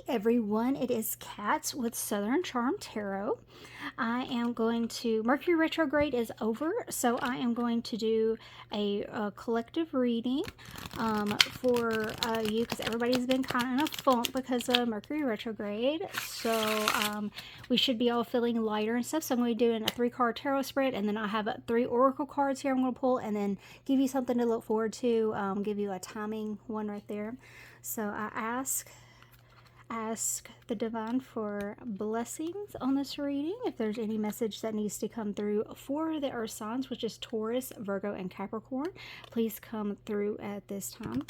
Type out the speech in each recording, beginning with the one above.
everyone. It is Kat with Southern Charm Tarot. I am going to, Mercury retrograde is over, so I am going to do a collective reading for you, because everybody's been kind of in a funk because of Mercury retrograde. So we should be all feeling lighter and stuff. So I'm going to be doing a 3-card tarot spread, and then I have 3 oracle cards here I'm going to pull, and then give you something to look forward to, give you a timing one right there. So I ask the divine for blessings on this reading. If there's any message that needs to come through for the earth signs, which is Taurus, Virgo, and Capricorn, please come through at this time.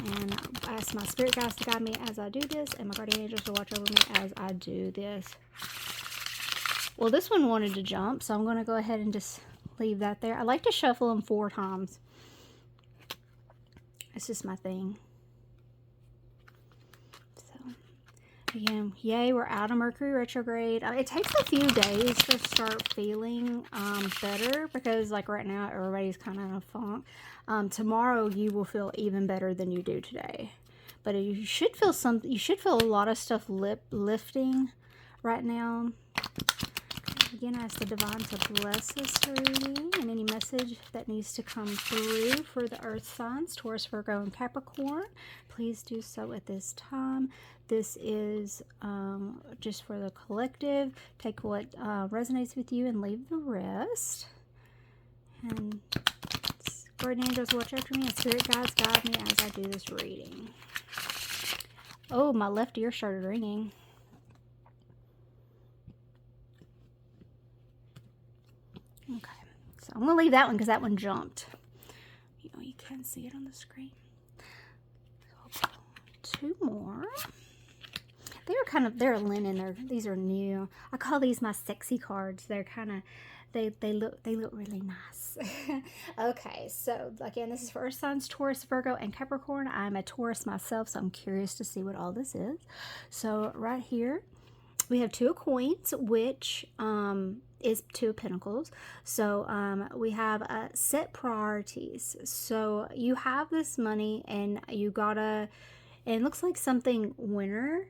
And I ask my spirit guides to guide me as I do this, and my guardian angels to watch over me as I do this. Well, this one wanted to jump, so I'm going to go ahead and just leave that there. I like to shuffle them 4 times. It's just my thing. Again, yay, we're out of Mercury retrograde. It takes a few days to start feeling better, because like right now everybody's kind of in a funk. Tomorrow you will feel even better than you do today, but you should feel a lot of stuff lifting right now. Again, I ask the divine to bless this reading and any message that needs to come through for the earth signs, Taurus, Virgo, and Capricorn. Please do so at this time. This is just for the collective. Take what resonates with you and leave the rest. And guardian angels watch after me, and spirit guides guide me as I do this reading. Oh, my left ear started ringing. Okay, so I'm going to leave that one because that one jumped. You know, you can't see it on the screen. So I'll pull 2 more. They're linen. These are new. I call these my sexy cards. They're kind of, they look really nice. Okay, so again, this is for earth signs, Taurus, Virgo, and Capricorn. I'm a Taurus myself, so I'm curious to see what all this is. So right here, we have 2 of coins, which is 2 of pentacles. So we have set priorities. So you have this money, and you gotta, and it looks like something winter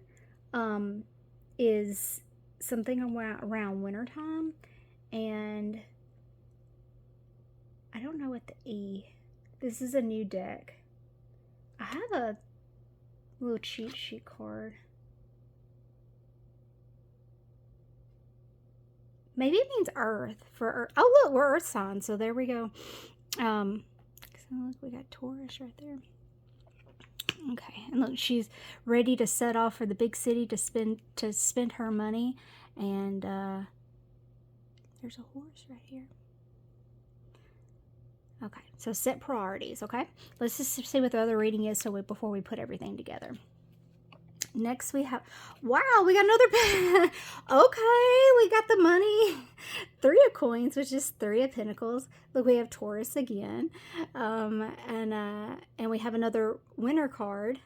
is something around winter time, and I don't know what the E. This is a new deck. I have a little cheat sheet card. Maybe it means earth for earth. Oh, look, we're earth signs, so there we go. So look, we got Taurus right there. Okay, and look, she's ready to set off for the big city to spend her money, and there's a horse right here. Okay, so set priorities. Okay, let's just see what the other reading is, before we put everything together. Next we have, wow, we got another okay, we got the money. 3 of coins, which is 3 of pentacles. Look, we have Taurus again, and we have another winter card.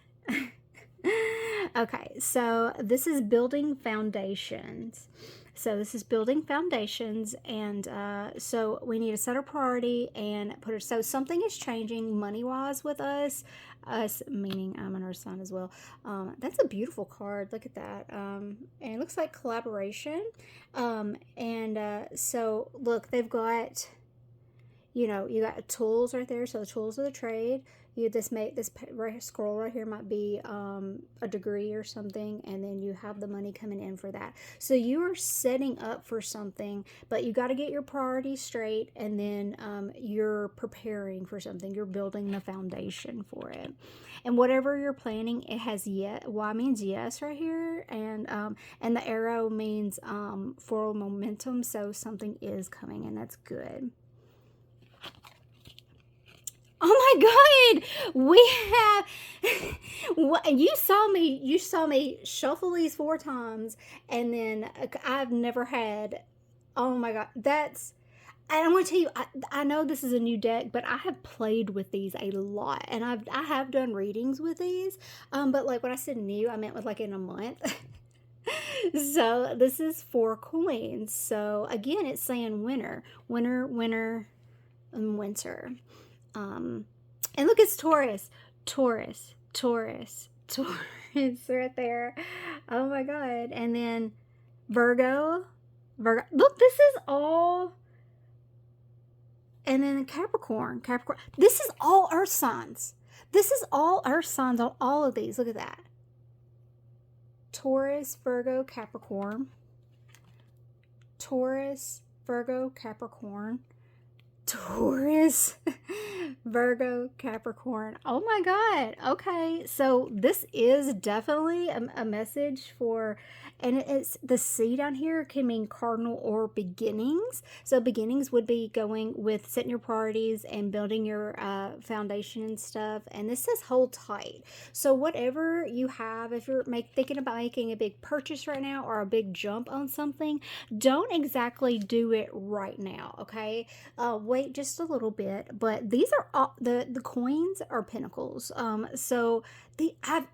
Okay, so this is building foundations. So this is building foundations, and so we need to set a priority and put it. So something is changing money-wise with us. Us meaning I'm an earth sign as well. That's a beautiful card. Look at that. And it looks like collaboration. So look, they've got, you know, you got tools right there. So the tools of the trade. This scroll right here might be a degree or something, and then you have the money coming in for that. So you are setting up for something, but you got to get your priorities straight, and then you're preparing for something. You're building the foundation for it, and whatever you're planning, it has Y means yes right here, and the arrow means forward momentum. So something is coming, and that's good. Oh my God, we have, you saw me shuffle these 4 times, and then I've never had, oh my God, and I'm going to tell you, I know this is a new deck, but I have played with these a lot, and I have done readings with these, but like when I said new, I meant with like in a month. So this is 4 coins. So again, it's saying winter, and winter. And look, it's Taurus. It's right there. Oh my God. And then Virgo. Virgo. Look, this is all. And then Capricorn. Capricorn. This is all Earth signs. This is all Earth signs on all of these. Look at that. Taurus, Virgo, Capricorn. Taurus, Virgo, Capricorn. Taurus, Virgo, Capricorn. Oh my God. Okay. So this is definitely a message for, and it's the C down here can mean cardinal or beginnings. So beginnings would be going with setting your priorities and building your foundation and stuff. And this says hold tight. So whatever you have, if you're thinking about making a big purchase right now or a big jump on something, don't exactly do it right now. Okay. Wait just a little bit, but these are all the coins are pinnacles. So the I've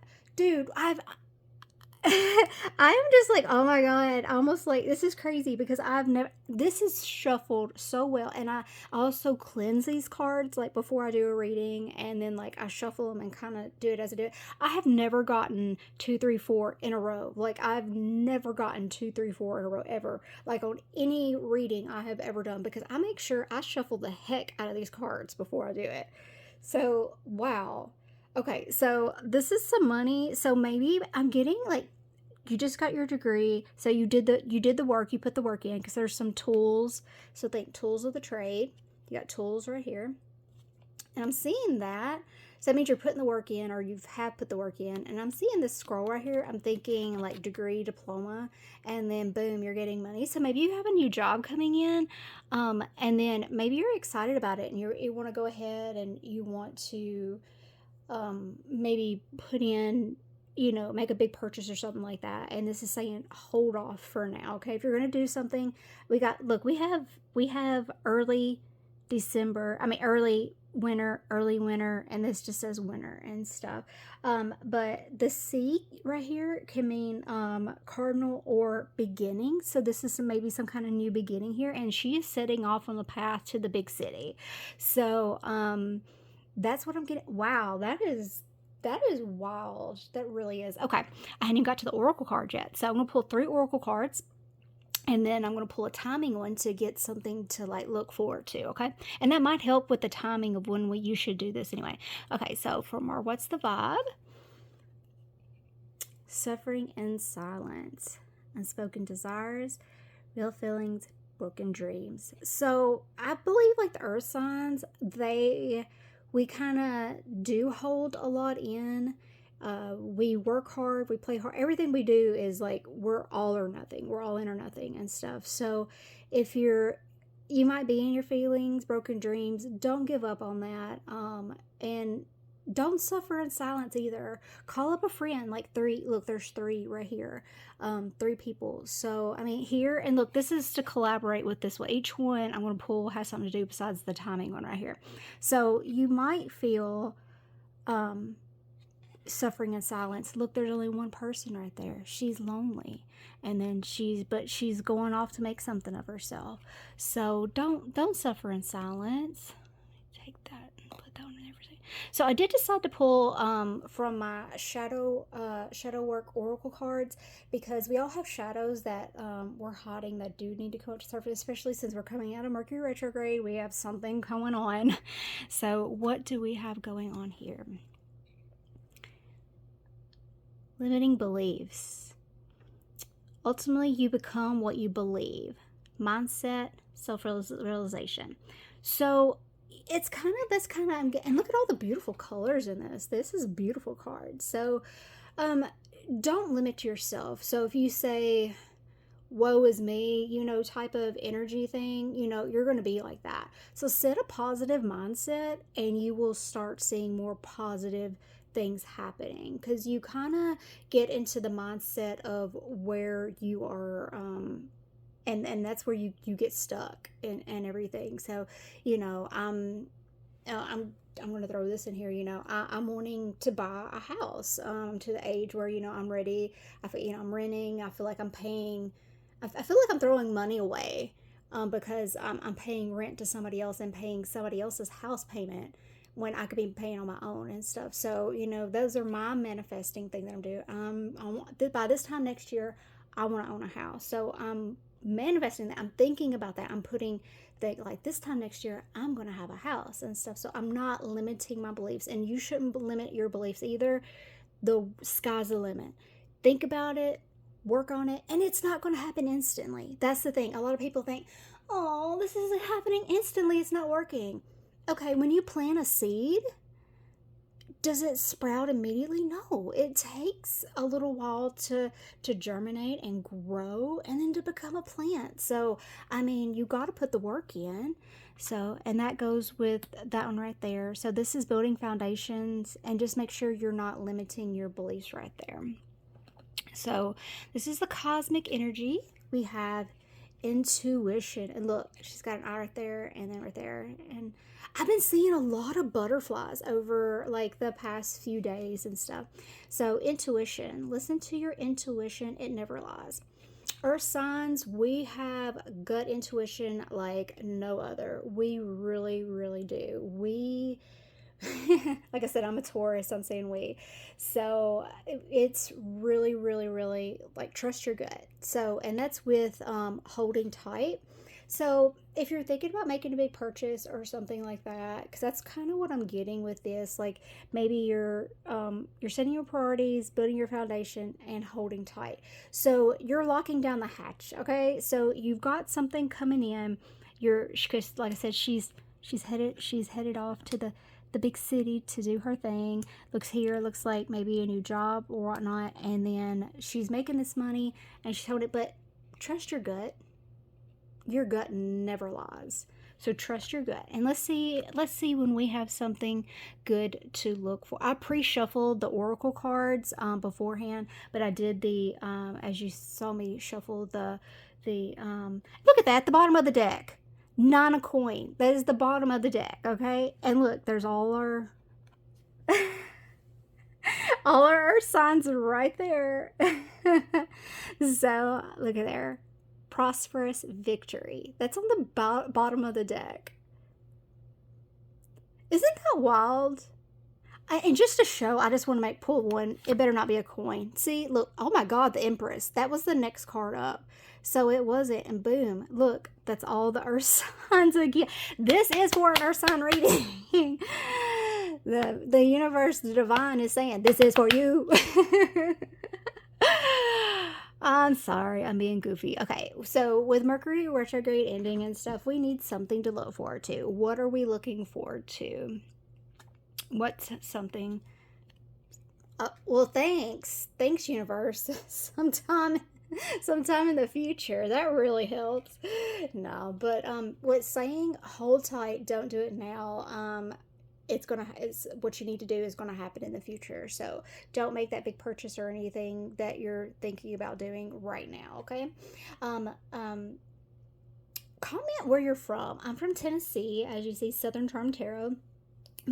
I'm just like, oh my God, almost like this is crazy because I've never, this is shuffled so well. And I also cleanse these cards like before I do a reading, and then like I shuffle them and kind of do it as I do it. I have never gotten 2, 3, 4 in a row. Like I've never gotten 2, 3, 4 in a row ever, like on any reading I have ever done, because I make sure I shuffle the heck out of these cards before I do it. So, wow. Okay, so this is some money. So maybe I'm getting like, you just got your degree, so you did the work, you put the work in, because there's some tools. So think tools of the trade. You got tools right here, and I'm seeing that. So that means you're putting the work in, or you have put the work in. And I'm seeing this scroll right here. I'm thinking like degree, diploma, and then boom, you're getting money. So maybe you have a new job coming in, and then maybe you're excited about it, and you want to go ahead and you want to maybe put in, make a big purchase or something like that. And this is saying hold off for now. Okay. If you're going to do something, we have early December, early winter, and this just says winter and stuff. But the C right here can mean cardinal or beginning. So this is maybe some kind of new beginning here. And she is setting off on the path to the big city. So, that's what I'm getting. Wow, that is wild. That really is. Okay, I hadn't even got to the oracle card yet. So I'm going to pull 3 oracle cards, and then I'm going to pull a timing one to get something to like look forward to, okay? And that might help with the timing of when you should do this anyway. Okay, so from our what's the vibe? Suffering in silence, unspoken desires, real feelings, broken dreams. So I believe like the earth signs, we kind of do hold a lot in. We work hard, we play hard. Everything we do is like we're all or nothing. We're all in or nothing and stuff. So if you might be in your feelings, broken dreams, don't give up on that. And don't suffer in silence either. Call up a friend, like 3. Look, there's 3 right here. 3 people. So, I mean, here, and look, this is to collaborate with this one. Each one I'm going to pull has something to do besides the timing one right here. So, you might feel suffering in silence. Look, there's only one person right there. She's lonely. And then she's going off to make something of herself. So, don't suffer in silence. Take that and put that one in everything. So I did decide to pull from my shadow work oracle cards, because we all have shadows that we're hiding that do need to come up to surface, especially since we're coming out of Mercury retrograde. We have something going on. So what do we have going on here? Limiting beliefs. Ultimately, you become what you believe. Mindset, self-realization. So it's kind of, and look at all the beautiful colors in this. This is a beautiful card. So don't limit yourself. So if you say, woe is me, type of energy thing, you're going to be like that. So set a positive mindset, and you will start seeing more positive things happening, because you kind of get into the mindset of where you are, and that's where you get stuck and everything. So I'm going to throw this in here. I'm wanting to buy a house, to the age where I'm ready. I feel I'm renting. I feel like I'm paying. I feel like I'm throwing money away, because I'm paying rent to somebody else and paying somebody else's house payment, when I could be paying on my own and stuff. So, those are my manifesting thing that I'm doing. By this time next year, I want to own a house. So I'm manifesting that. I'm thinking about that. I'm putting that, like, this time next year, I'm going to have a house and stuff. So I'm not limiting my beliefs, and you shouldn't limit your beliefs either. The sky's the limit. Think about it, work on it, and it's not going to happen instantly. That's the thing. A lot of people think, oh, this isn't happening instantly. It's not working. Okay, when you plant a seed, does it sprout immediately? No, it takes a little while to germinate and grow and then to become a plant. So, I mean, you got to put the work in. So, and that goes with that one right there. So, this is building foundations, and just make sure you're not limiting your beliefs right there. So, this is the cosmic energy. We have intuition, and look, she's got an eye right there and then right there, and I've been seeing a lot of butterflies over like the past few days and stuff. So intuition, listen to your intuition, it never lies. Earth signs, we have gut intuition like no other. We really, really do. We like I said, I'm a Taurus, I'm saying we. So it's really, really, really like trust your gut. So, and that's with holding tight. So if you're thinking about making a big purchase or something like that, because that's kind of what I'm getting with this, like maybe you're setting your priorities, building your foundation, and holding tight. So you're locking down the hatch. Okay, so you've got something coming in. Because like I said, she's headed off to the big city to do her thing. Looks like maybe a new job or whatnot, and then she's making this money and she's holding it. But trust your gut. Your gut never lies. So trust your gut. And let's see when we have something good to look for. I pre-shuffled the oracle cards beforehand, but I did the as you saw me shuffle the look at that, the bottom of the deck. 9 of coin. That is the bottom of the deck, okay? And look, there's all our all our earth signs right there. So look at there. Prosperous victory. That's on the bottom of the deck. Isn't that wild? And just to show, I just want to pull one. It better not be a coin. See, look. Oh my God, the Empress. That was the next card up. So it wasn't, and boom, look, that's all the earth signs again. This is for an earth sign reading. The universe, the divine is saying, this is for you. I'm sorry, I'm being goofy. Okay, so with Mercury retrograde ending and stuff, we need something to look forward to. What are we looking forward to? What's something? Well, thanks, universe. Sometime in the future, that really helps. No, but what's saying, hold tight, don't do it now. It's what you need to do is gonna happen in the future. So don't make that big purchase or anything that you're thinking about doing right now. Okay. Comment where you're from. I'm from Tennessee, as you see, Southern Charm Tarot.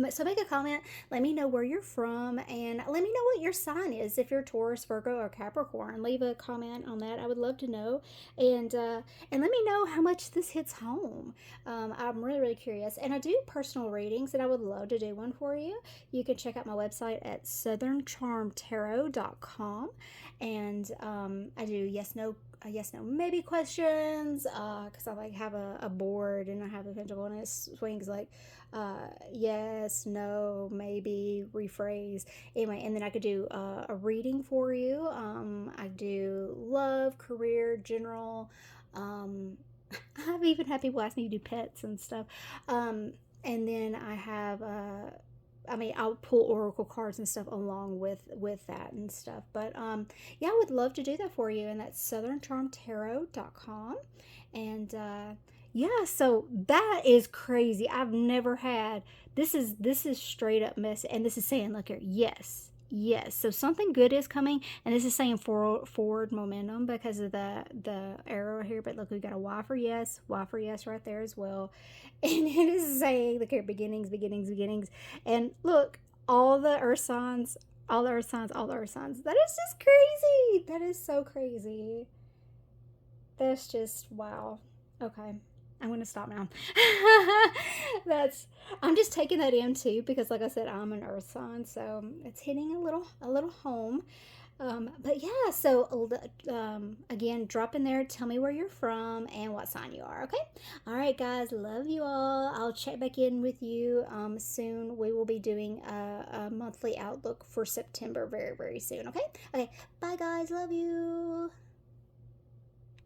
So make a comment, let me know where you're from, and let me know what your sign is. If you're Taurus, Virgo, or Capricorn, leave a comment on that. I would love to know. And let me know how much this hits home. I'm really, really curious. And I do personal readings, and I would love to do one for you. You can check out my website at southerncharmtarot.com. And I do yes, no, maybe questions, because I have a board, and I have a pendulum, and it swings like yes, no, maybe, rephrase. Anyway, and then I could do a reading for you. I do love, career, general. I've even had people ask me to do pets and stuff. And then I have I'll pull oracle cards and stuff along with that and stuff. But yeah, I would love to do that for you, and that's southerncharmtarot.com. And yeah, so that is crazy. I've never had this is straight up mess, and this is saying, look here, yes. So something good is coming, and this is saying forward momentum because of the arrow here. But look, we got a Y for yes right there as well, and it is saying, look here, beginnings. And look, all the earth signs. That is just crazy. That is so crazy. That's just wow. Okay. I'm gonna stop now. That's I'm just taking that in too because, like I said, I'm an Earth sign, so it's hitting a little home. But yeah, so again, drop in there. Tell me where you're from and what sign you are. Okay. All right, guys. Love you all. I'll check back in with you soon. We will be doing a monthly outlook for September very, very soon. Okay. Okay. Bye, guys. Love you.